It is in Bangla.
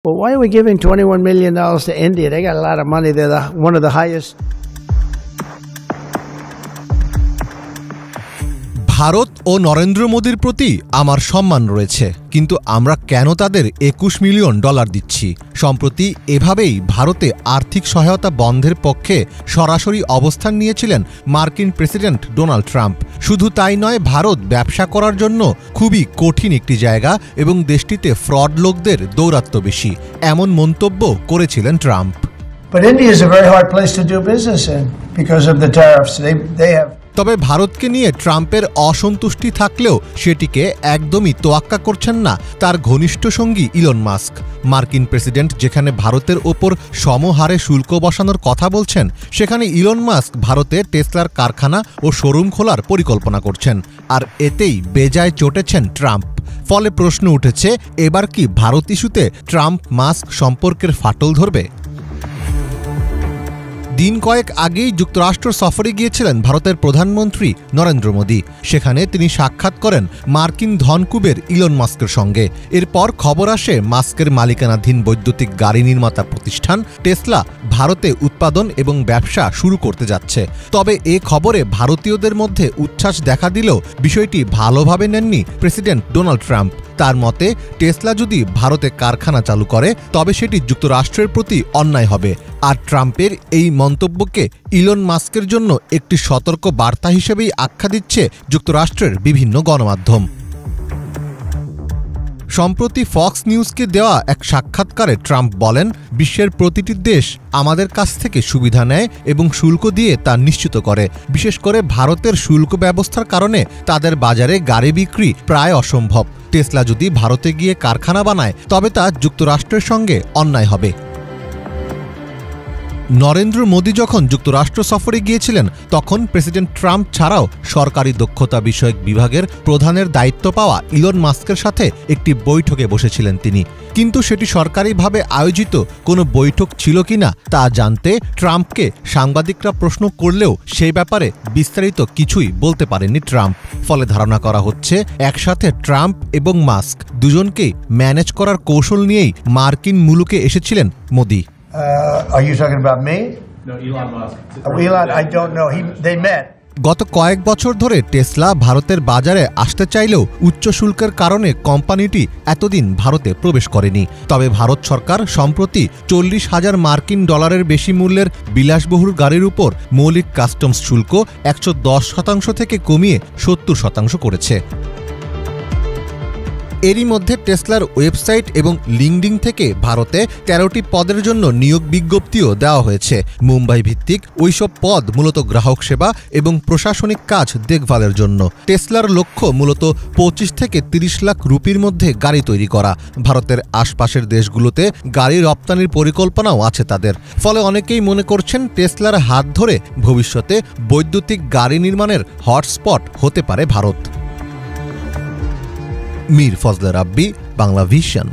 Well, why are we giving $21 million to India? They got a lot of money. They're one of the highest. Bharat ও নরেন্দ্র মোদির প্রতি আমার সম্মান রয়েছে, কিন্তু আমরা কেন তাদের $21 মিলিয়ন দিচ্ছি? সম্প্রতি এভাবেই ভারতে আর্থিক সহায়তা বন্ধের পক্ষে সরাসরি অবস্থান নিয়েছিলেন মার্কিন প্রেসিডেন্ট ডোনাল্ড ট্রাম্প। শুধু তাই নয়, ভারত ব্যবসা করার জন্য খুবই কঠিন একটি জায়গা এবং দেশটিতে ফ্রড লোকদের দৌরাত্ম্য বেশি, এমন মন্তব্য করেছিলেন Trump. But India is a very hard place to do business in because of the tariffs. They have. তবে ভারতকে নিয়ে ট্রাম্পের অসন্তুষ্টি থাকলেও সেটিকে একদমই তোয়াক্কা করছেন না তার ঘনিষ্ঠ সঙ্গী ইলন মাস্ক। মার্কিন প্রেসিডেন্ট যেখানে ভারতের ওপর সমহারে শুল্ক বসানোর কথা বলছেন, সেখানে ইলন মাস্ক ভারতে টেসলার কারখানা ও শোরুম খোলার পরিকল্পনা করছেন, আর এতেই বেজায় চটেছেন ট্রাম্প। ফলে প্রশ্ন উঠেছে, এবার কি ভারত ইস্যুতে ট্রাম্প মাস্ক সম্পর্কের ফাটল ধরবে? দিন কয়েক আগেই যুক্তরাষ্ট্র সফরে গিয়েছিলেন ভারতের প্রধানমন্ত্রী নরেন্দ্র মোদি। সেখানে তিনি সাক্ষাৎ করেন মার্কিন ধনকুবের ইলন মাস্কের সঙ্গে। এরপর খবর আসে, মাস্কের মালিকানাধীন বৈদ্যুতিক গাড়ি নির্মাতা প্রতিষ্ঠান টেসলা ভারতে উৎপাদন এবং ব্যবসা শুরু করতে যাচ্ছে। তবে এ খবরে ভারতীয়দের মধ্যে উচ্ছ্বাস দেখা দিলেও বিষয়টি ভালোভাবে নেননি প্রেসিডেন্ট ডোনাল্ড ট্রাম্প। তার মতে, টেসলা যদি ভারতে কারখানা চালু করে তবে সেটি যুক্তরাষ্ট্রের প্রতি অন্যায় হবে, আর ট্রাম্পের এই মন্তব্যকে ইলন মাস্কের জন্য একটি সতর্ক বার্তা হিসেবেই আখ্যা দিচ্ছে যুক্তরাষ্ট্রের বিভিন্ন গণমাধ্যম। সম্প্রতি ফক্স নিউজকে দেওয়া এক সাক্ষাৎকারে ট্রাম্প বলেন, বিশ্বের প্রতিটি দেশ আমাদের কাছ থেকে সুবিধা নেয় এবং শুল্ক দিয়ে তা নিশ্চিত করে। বিশেষ করে ভারতের শুল্ক ব্যবস্থার কারণে তাদের বাজারে গাড়ি বিক্রি প্রায় অসম্ভব। টেসলা যদি ভারতে গিয়ে কারখানা বানায় তবে তা যুক্তরাষ্ট্রের সঙ্গে অন্যায় হবে। নরেন্দ্র মোদি যখন যুক্তরাষ্ট্র সফরে গিয়েছিলেন, তখন প্রেসিডেন্ট ট্রাম্প ছাড়াও সরকারি দক্ষতা বিষয়ক বিভাগের প্রধানের দায়িত্ব পাওয়া ইলন মাস্কের সাথে একটি বৈঠকে বসেছিলেন তিনি। কিন্তু সেটি সরকারিভাবে আয়োজিত কোনো বৈঠক ছিল কিনা তা জানতে ট্রাম্পকে সাংবাদিকরা প্রশ্ন করলেও সেই ব্যাপারে বিস্তারিত কিছুই বলতে পারেননি ট্রাম্প। ফলে ধারণা করা হচ্ছে, একসাথে ট্রাম্প এবং মাস্ক দুজনকেই ম্যানেজ করার কৌশল নিয়েই মার্কিন মুলুকে এসেছিলেন Modi. Are you talking about me? No, Elon Musk. Elon, I don't know. They met. গত কয়েক বছর ধরে টেসলা ভারতের বাজারে আসতে চাইলেও উচ্চ শুল্কের কারণে কোম্পানিটি এতদিন ভারতে প্রবেশ করেনি। তবে ভারত সরকার সম্প্রতি $40,000 মার্কিন বেশি মূল্যের বিলাসবহুল গাড়ির উপর মৌলিক কাস্টমস শুল্ক 110% থেকে কমিয়ে 70% করেছে। এরই মধ্যে টেসলার ওয়েবসাইট এবং লিঙ্কডিন থেকে ভারতে 13টি পদের জন্য নিয়োগ বিজ্ঞপ্তিও দেওয়া হয়েছে। মুম্বাই ভিত্তিক ওইসব পদ মূলত গ্রাহক সেবা এবং প্রশাসনিক কাজ দেখভালের জন্য। টেসলার লক্ষ্য মূলত 25 থেকে 30 লাখ রুপির মধ্যে গাড়ি তৈরি করা। ভারতের আশপাশের দেশগুলোতে গাড়ি রপ্তানির পরিকল্পনাও আছে তাদের। ফলে অনেকেই মনে করছেন, টেসলার হাত ধরে ভবিষ্যতে বৈদ্যুতিক গাড়ি নির্মাণের হটস্পট হতে পারে ভারত। মীর ফজলে রাব্বি, বাংলা ভিশন।